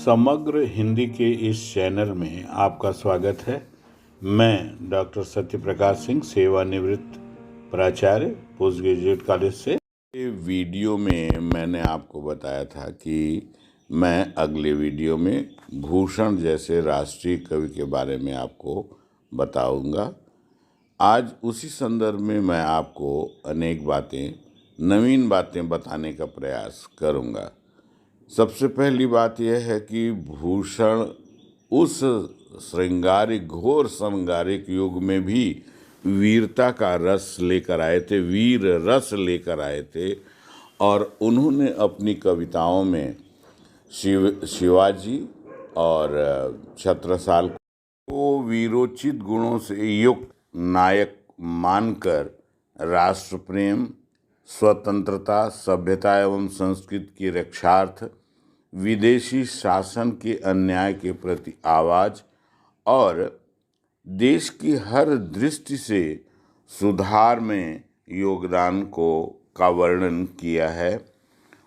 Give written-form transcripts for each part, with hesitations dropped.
समग्र हिंदी के इस चैनल में आपका स्वागत है। मैं डॉक्टर सत्यप्रकाश सिंह, सेवानिवृत्त प्राचार्य, पोस्ट ग्रेजुएट कॉलेज से। वीडियो में मैंने आपको बताया था कि मैं अगले वीडियो में भूषण जैसे राष्ट्रीय कवि के बारे में आपको बताऊंगा। आज उसी संदर्भ में मैं आपको अनेक नवीन बातें बताने का प्रयास करूंगा। सबसे पहली बात यह है कि भूषण उस घोर श्रृंगारिक युग में भी वीरता का रस लेकर आए थे, वीर रस लेकर आए थे, और उन्होंने अपनी कविताओं में शिवाजी और छत्रसाल को वीरोचित गुणों से युक्त नायक मानकर राष्ट्र प्रेम, स्वतंत्रता, सभ्यता एवं संस्कृति की रक्षार्थ, विदेशी शासन के अन्याय के प्रति आवाज़ और देश की हर दृष्टि से सुधार में योगदान का वर्णन किया है।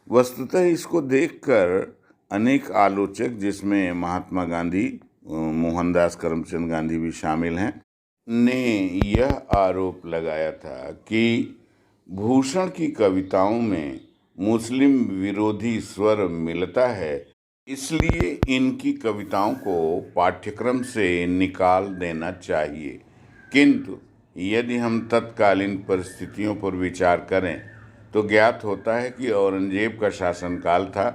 वस्तुतः इसको देखकर अनेक आलोचक, जिसमें महात्मा गांधी, मोहनदास करमचंद गांधी भी शामिल हैं, ने यह आरोप लगाया था कि भूषण की कविताओं में मुस्लिम विरोधी स्वर मिलता है, इसलिए इनकी कविताओं को पाठ्यक्रम से निकाल देना चाहिए। किंतु यदि हम तत्कालीन परिस्थितियों पर विचार करें तो ज्ञात होता है कि औरंगजेब का शासनकाल था।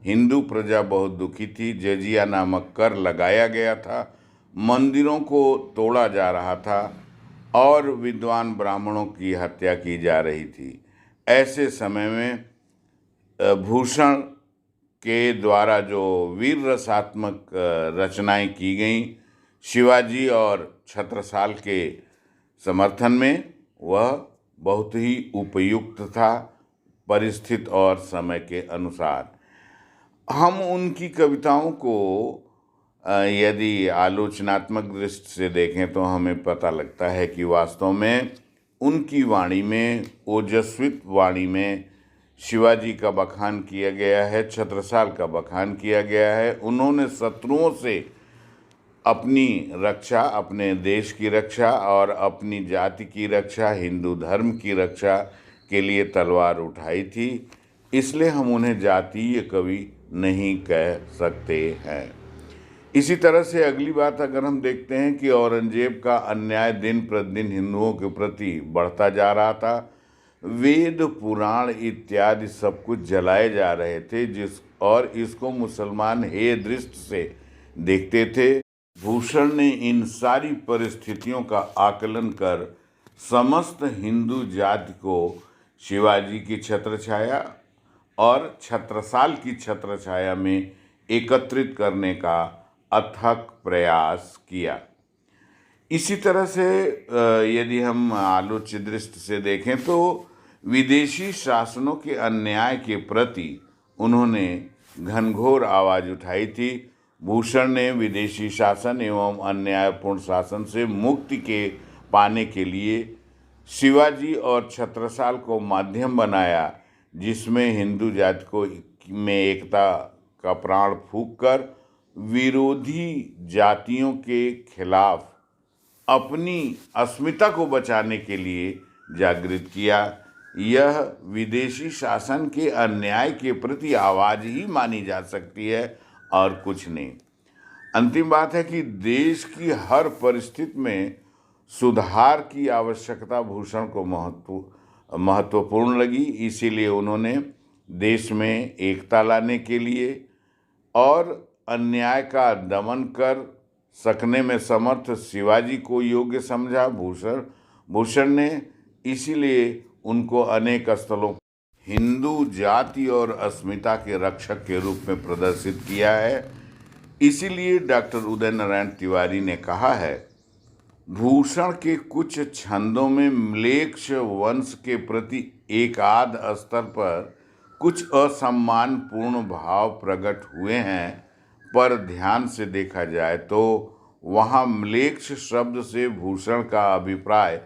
हिंदू प्रजा बहुत दुखी थी। जजिया नामक कर लगाया गया था, मंदिरों को तोड़ा जा रहा था और विद्वान ब्राह्मणों की हत्या की जा रही थी। ऐसे समय में भूषण के द्वारा जो वीर रसात्मक रचनाएं की गईं शिवाजी और छत्रसाल के समर्थन में, वह बहुत ही उपयुक्त था परिस्थिति और समय के अनुसार। हम उनकी कविताओं को यदि आलोचनात्मक दृष्टि से देखें तो हमें पता लगता है कि वास्तव में उनकी वाणी में, ओजस्वित वाणी में, शिवाजी का बखान किया गया है, छत्रसाल का बखान किया गया है। उन्होंने शत्रुओं से अपनी रक्षा, अपने देश की रक्षा और अपनी जाति की रक्षा, हिंदू धर्म की रक्षा के लिए तलवार उठाई थी। इसलिए हम उन्हें जातीय कवि नहीं कह सकते हैं। इसी तरह से अगली बात अगर हम देखते हैं कि औरंगजेब का अन्याय दिन प्रतिदिन हिंदुओं के प्रति बढ़ता जा रहा था। वेद, पुराण इत्यादि सब कुछ जलाए जा रहे थे, इसको मुसलमान हेय दृष्टि से देखते थे। भूषण ने इन सारी परिस्थितियों का आकलन कर समस्त हिंदू जाति को शिवाजी की छत्रछाया और छत्रसाल की छत्रछाया में एकत्रित करने का अथक प्रयास किया। इसी तरह से यदि हम आलोच्य दृष्टि से देखें तो विदेशी शासनों के अन्याय के प्रति उन्होंने घनघोर आवाज़ उठाई थी। भूषण ने विदेशी शासन एवं अन्यायपूर्ण शासन से मुक्ति के पाने के लिए शिवाजी और छत्रसाल को माध्यम बनाया, जिसमें हिंदू जाति में एकता का प्राण फूंककर विरोधी जातियों के खिलाफ अपनी अस्मिता को बचाने के लिए जागृत किया। यह विदेशी शासन के अन्याय के प्रति आवाज़ ही मानी जा सकती है और कुछ नहीं। अंतिम बात है कि देश की हर परिस्थिति में सुधार की आवश्यकता भूषण को महत्वपूर्ण लगी। इसीलिए उन्होंने देश में एकता लाने के लिए और अन्याय का दमन कर सकने में समर्थ शिवाजी को योग्य समझा भूषण ने। इसीलिए उनको अनेक स्थलों हिंदू जाति और अस्मिता के रक्षक के रूप में प्रदर्शित किया है। इसीलिए डॉक्टर उदय नारायण तिवारी ने कहा है, भूषण के कुछ छंदों में म्लेच्छ वंश के प्रति एकाध स्तर पर कुछ असम्मानपूर्ण भाव प्रकट हुए हैं, पर ध्यान से देखा जाए तो वहाँ म्लेच्छ शब्द से भूषण का अभिप्राय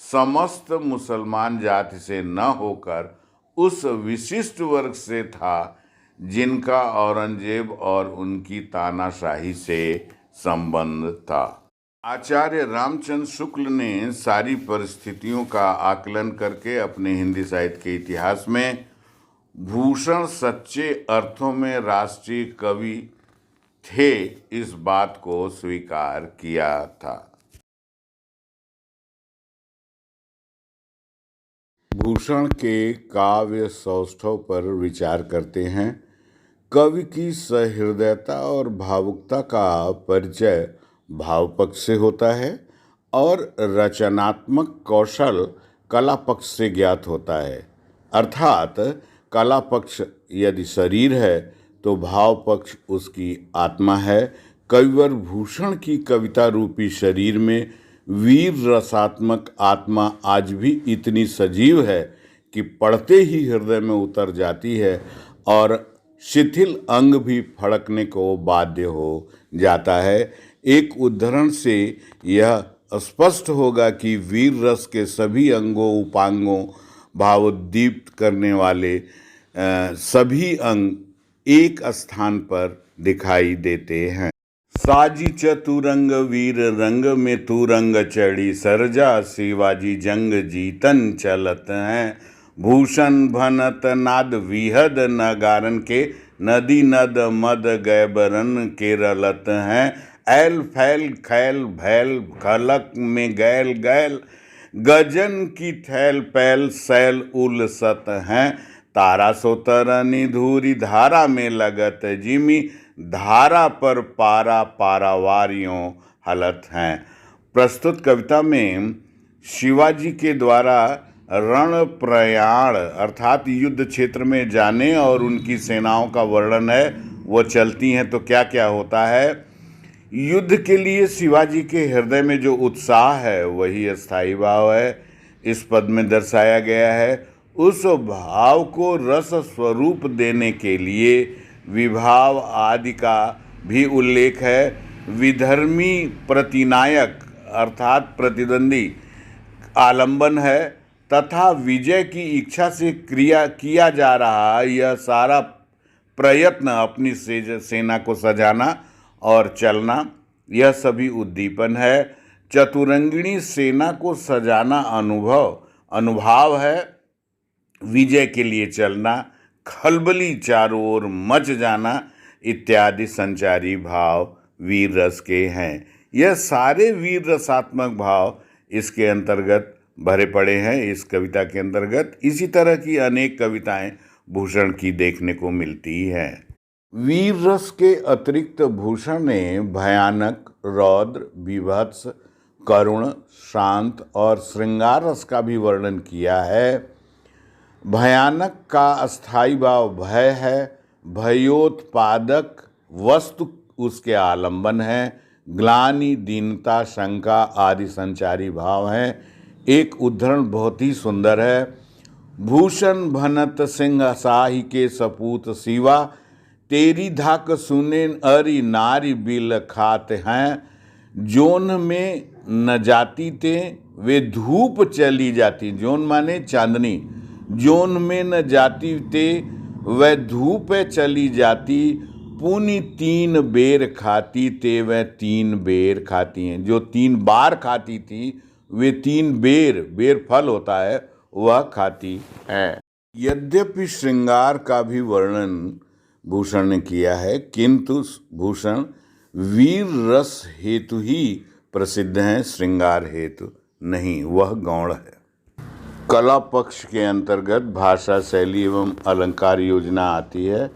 समस्त मुसलमान जाति से न होकर उस विशिष्ट वर्ग से था जिनका औरंगजेब और उनकी तानाशाही से संबंध था। आचार्य रामचंद्र शुक्ल ने सारी परिस्थितियों का आकलन करके अपने हिंदी साहित्य के इतिहास में भूषण सच्चे अर्थों में राष्ट्रीय कवि थे, इस बात को स्वीकार किया था। भूषण के काव्य सौष्ठव पर विचार करते हैं। कवि की सहृदयता और भावुकता का परिचय भाव पक्ष से होता है और रचनात्मक कौशल कला पक्ष से ज्ञात होता है। अर्थात कला पक्ष यदि शरीर है तो भाव पक्ष उसकी आत्मा है। कविवर भूषण की कविता रूपी शरीर में वीर रसात्मक आत्मा आज भी इतनी सजीव है कि पढ़ते ही हृदय में उतर जाती है और शिथिल अंग भी फड़कने को बाध्य हो जाता है। एक उदाहरण से यह स्पष्ट होगा कि वीर रस के सभी अंगों उपांगों भावोद्दीप्त करने वाले सभी अंग एक स्थान पर दिखाई देते हैं। साजी चतुरंग वीर रंग में तू रंग चढ़ी, सरजा शिवाजी जंग जीतन चलत हैं। भूषण भनत नाद विहद नगारन के, नदी नद मद गैबरन के रलत हैं। ऐल फैल खैल भैल खलक में गैल गैल, गजन की थैल पैल सैल उलसत हैं। तारा सोतरनी धूरी धारा में लगत, जिमी धारा पर पारा पारावारियों हलत हैं। प्रस्तुत कविता में शिवाजी के द्वारा रण प्रयाण अर्थात युद्ध क्षेत्र में जाने और उनकी सेनाओं का वर्णन है। वो चलती हैं तो क्या क्या होता है। युद्ध के लिए शिवाजी के हृदय में जो उत्साह है वही अस्थाई भाव है, इस पद में दर्शाया गया है। उस भाव को रस स्वरूप देने के लिए विभाव आदि का भी उल्लेख है। विधर्मी प्रतिनायक अर्थात प्रतिद्वंदी आलंबन है तथा विजय की इच्छा से किया जा रहा यह सारा प्रयत्न अपनी सेना को सजाना और चलना, यह सभी उद्दीपन है। चतुरंगिणी सेना को सजाना अनुभाव है। विजय के लिए चलना, खलबली चारों ओर मच जाना इत्यादि संचारी भाव वीर रस के हैं। यह सारे वीर रसात्मक भाव इसके अंतर्गत भरे पड़े हैं, इस कविता के अंतर्गत। इसी तरह की अनेक कविताएं भूषण की देखने को मिलती हैं। वीर रस के अतिरिक्त भूषण ने भयानक, रौद्र, बीभत्स, करुण, शांत और श्रृंगार रस का भी वर्णन किया है। भयानक का अस्थाई भाव भय है। भयोत्पादक वस्तु उसके आलंबन है। ग्लानि, दीनता, शंका आदि संचारी भाव हैं। एक उदाहरण बहुत ही सुंदर है। भूषण भनत सिंह साही के सपूत शिवा, तेरी धाक सुने अरि नारी बिल खाते हैं। जोन में न जाती ते वे धूप चली जाती, जोन माने चांदनी, जोन में न जाती ते वह धूप चली जाती। पुनि 3 बेर खाती ते वह 3 बेर खाती हैं। जो 3 बार खाती थी वे 3 बेर फल होता है वह खाती है। यद्यपि श्रृंगार का भी वर्णन भूषण ने किया है, किंतु भूषण वीर रस हेतु ही प्रसिद्ध हैं, श्रृंगार हेतु नहीं, वह गौण है। कला पक्ष के अंतर्गत भाषा, शैली एवं अलंकार योजना आती है।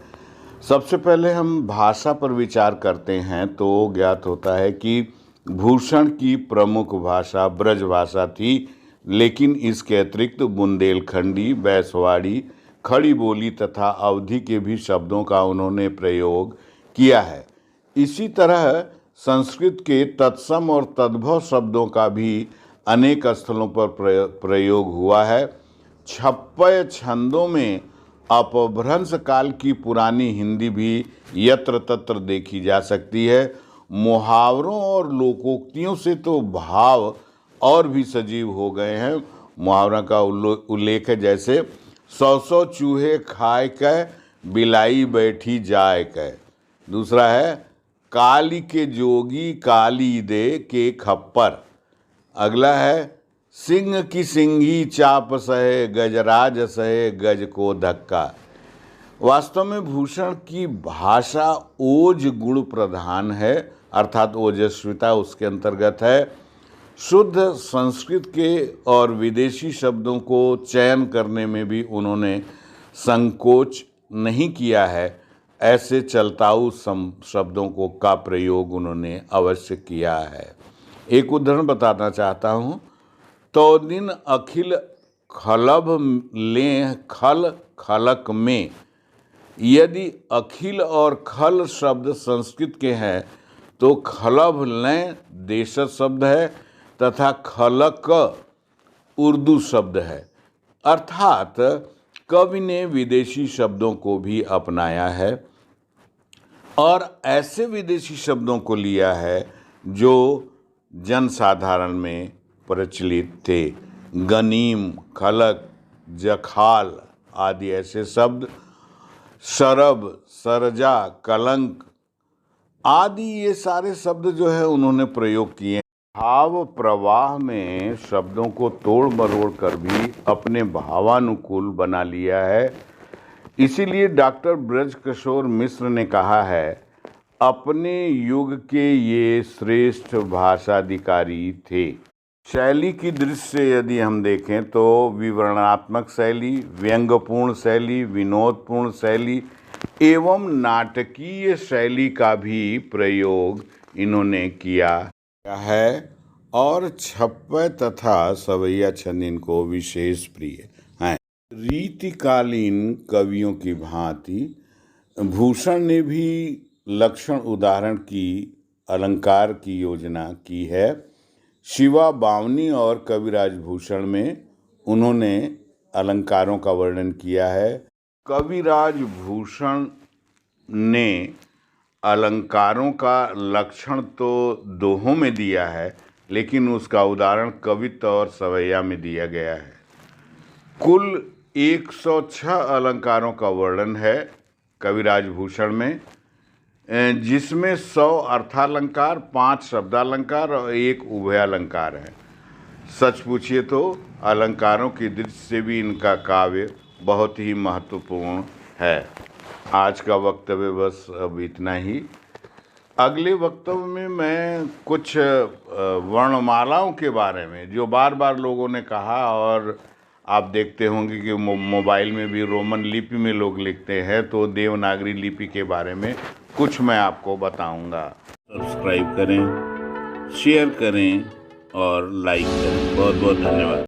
सबसे पहले हम भाषा पर विचार करते हैं तो ज्ञात होता है कि भूषण की प्रमुख भाषा ब्रज भाषा थी, लेकिन इसके अतिरिक्त बुंदेलखंडी, बैसवाड़ी, खड़ी बोली तथा अवधी के भी शब्दों का उन्होंने प्रयोग किया है। इसी तरह संस्कृत के तत्सम और तद्भव शब्दों का भी अनेक स्थलों पर प्रयोग हुआ है। छप्पय छंदों में अपभ्रंश काल की पुरानी हिंदी भी यत्र तत्र देखी जा सकती है। मुहावरों और लोकोक्तियों से तो भाव और भी सजीव हो गए हैं। मुहावरा का उल्लेख है, जैसे 100 चूहे खाए कै बिलाई बैठी जाए कै। दूसरा है काली के जोगी काली दे के खप्पर। अगला है सिंह की सिंगी चाप सहे गजराज सहे गज को धक्का। वास्तव में भूषण की भाषा ओज गुण प्रधान है, अर्थात ओजस्विता उसके अंतर्गत है। शुद्ध संस्कृत के और विदेशी शब्दों को चयन करने में भी उन्होंने संकोच नहीं किया है। ऐसे चलताऊ शब्दों का प्रयोग उन्होंने अवश्य किया है। एक उदाहरण बताना चाहता हूँ। तो दिन अखिल खलब लें खल खलक में। यदि अखिल और खल शब्द संस्कृत के हैं तो खलब लें देशज शब्द है तथा खलक उर्दू शब्द है। अर्थात कवि ने विदेशी शब्दों को भी अपनाया है और ऐसे विदेशी शब्दों को लिया है जो जनसाधारण में प्रचलित थे। गनीम, खलक, जखाल आदि ऐसे शब्द, शरब, सरजा, कलंक आदि ये सारे शब्द जो है उन्होंने प्रयोग किए। भाव प्रवाह में शब्दों को तोड़ मरोड़ कर भी अपने भावानुकूल बना लिया है। इसीलिए डॉक्टर ब्रजकिशोर मिश्र ने कहा है, अपने युग के ये श्रेष्ठ भाषाधिकारी थे। शैली की दृष्टि से यदि हम देखें तो विवरणात्मक शैली, व्यंग्यपूर्ण शैली, विनोदपूर्ण शैली एवं नाटकीय शैली का भी प्रयोग इन्होंने किया है और छप्पय तथा सवैया छंद इनको विशेष प्रिय हैं। रीतिकालीन कवियों की भांति भूषण ने भी लक्षण उदाहरण की अलंकार की योजना की है। शिवा बावनी और कविराज भूषण में उन्होंने अलंकारों का वर्णन किया है। कविराज भूषण ने अलंकारों का लक्षण तो दोहों में दिया है, लेकिन उसका उदाहरण कवित्त और सवैया में दिया गया है। कुल 106 अलंकारों का वर्णन है कविराज भूषण में, जिसमें 100 अर्थालंकार, 5 शब्दालंकार और 1 उभयालंकार है। सच पूछिए तो अलंकारों की दृष्टि से भी इनका काव्य बहुत ही महत्वपूर्ण है। आज का वक्तव्य बस अब इतना ही। अगले वक्तव्य में मैं कुछ वर्णमालाओं के बारे में, जो बार बार लोगों ने कहा और आप देखते होंगे कि मोबाइल में भी रोमन लिपि में लोग लिखते हैं, तो देवनागरी लिपि के बारे में कुछ मैं आपको बताऊंगा। सब्सक्राइब करें, शेयर करें और लाइक करें। बहुत बहुत धन्यवाद।